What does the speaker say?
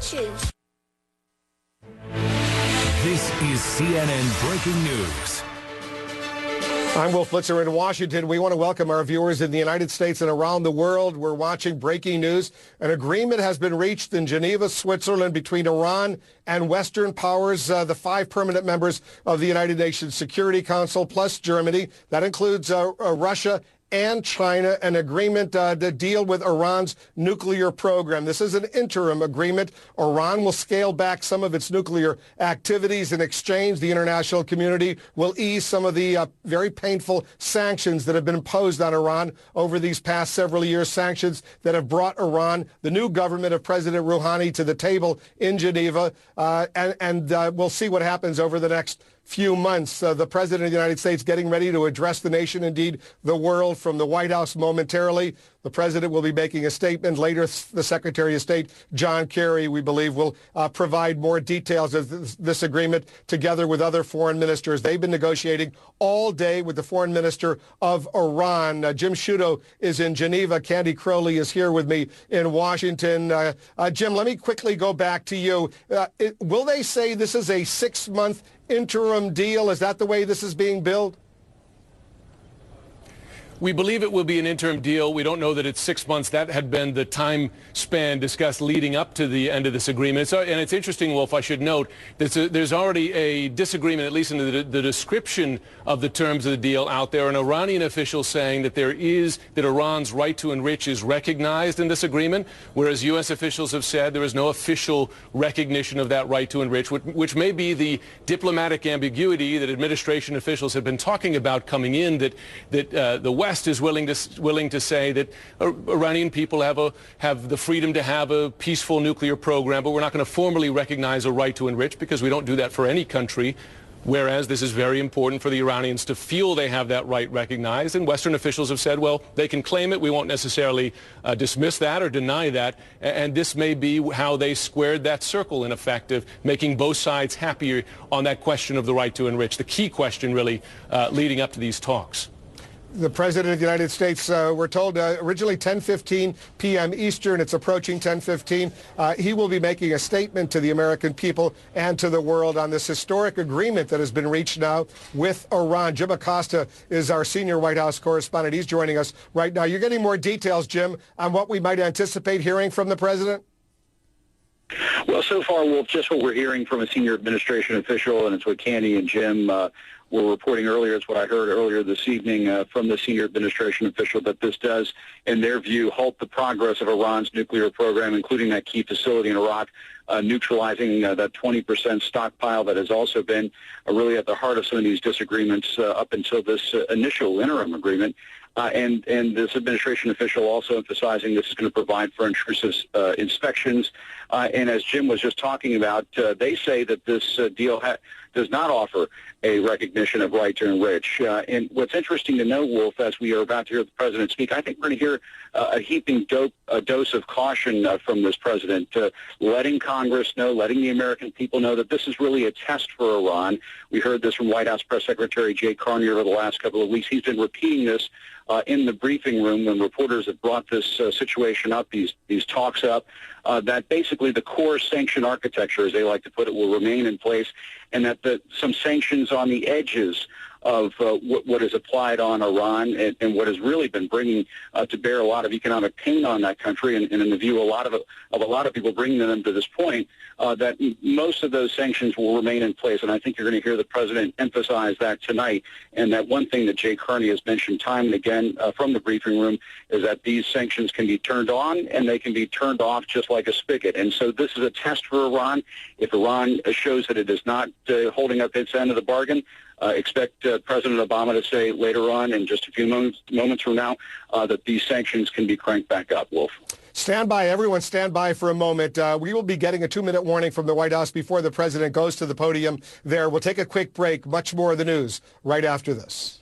issues. This is CNN Breaking News. I'm Wolf Blitzer in Washington. We want to welcome our viewers in the United States and around the world. We're watching breaking news. An agreement has been reached in Geneva, Switzerland, between Iran and Western powers, the 5 permanent members of the United Nations Security Council, plus Germany. That includes Russia and China, an agreement to deal with Iran's nuclear program. This is an interim agreement. Iran will scale back some of its nuclear activities. In exchange, the international community will ease some of the very painful sanctions that have been imposed on Iran over these past several years, sanctions that have brought Iran, the new government of President Rouhani, to the table in Geneva, and we'll see what happens over the next few months. The President of the United States getting ready to address the nation, indeed the world, from the White House momentarily. The President will be making a statement. Later, the Secretary of State, John Kerry, we believe, will provide more details of this agreement together with other foreign ministers. They've been negotiating all day with the foreign minister of Iran. Jim Sciutto is in Geneva. Candy Crowley is here with me in Washington. Jim, let me quickly go back to you. Will they say this is a 6-month interim deal? Is that the way this is being billed? We believe it will be an interim deal. We don't know that it's 6 months. That had been the time span discussed leading up to the end of this agreement. And it's interesting, Wolf, I should note, there's already a disagreement, at least in the description of the terms of the deal out there. An Iranian official saying that that Iran's right to enrich is recognized in this agreement, whereas U.S. officials have said there is no official recognition of that right to enrich, which may be the diplomatic ambiguity that administration officials have been talking about coming in, that the West is willing to say that Iranian people have the freedom to have a peaceful nuclear program, but we're not going to formally recognize a right to enrich because we don't do that for any country, whereas this is very important for the Iranians to feel they have that right recognized. And Western officials have said, well, they can claim it. We won't necessarily dismiss that or deny that. And this may be how they squared that circle, in effect, of making both sides happier on that question of the right to enrich, the key question really leading up to these talks. The President of the United States, we're told originally 10:15 p.m. Eastern. It's approaching 10:15. He will be making a statement to the American people and to the world on this historic agreement that has been reached now with Iran. Jim Acosta is our senior White House correspondent. He's joining us right now. You're getting more details, Jim, on what we might anticipate hearing from the President? Well, so far, Wolf, just what we're hearing from a senior administration official, and it's what Candy and Jim were reporting earlier. It's what I heard earlier this evening from the senior administration official, that this does, in their view, halt the progress of Iran's nuclear program, including that key facility in Iraq, neutralizing that 20% stockpile that has also been really at the heart of some of these disagreements up until this initial interim agreement. And this administration official also emphasizing this is going to provide for intrusive inspections. And as Jim was just talking about, they say that this deal does not offer a recognition of right to enrich. And what's interesting to note, Wolf, as we are about to hear the president speak, I think we're going to hear a heaping dose of caution from this president, letting Congress know, letting the American people know that this is really a test for Iran. We heard this from White House Press Secretary Jay Carney over the last couple of weeks. He's been repeating this in the briefing room when reporters have brought this situation up, these talks up, that basically the core sanction architecture, as they like to put it, will remain in place, and that some sanctions on the edges of what is applied on Iran and what has really been bringing to bear a lot of economic pain on that country, and in the view a lot of people bringing them to this point, that most of those sanctions will remain in place. And I think you're going to hear the president emphasize that tonight. And that one thing that Jay Carney has mentioned time and again from the briefing room is that these sanctions can be turned on and they can be turned off just like a spigot. And so this is a test for Iran. If Iran shows that it is not holding up its end of the bargain, expect President Obama to say later on, in just a few moments from now, that these sanctions can be cranked back up, Wolf. Stand by, everyone stand by for a moment. We will be getting a 2-minute warning from the White House before the president goes to the podium there. We'll take a quick break. Much more of the news right after this.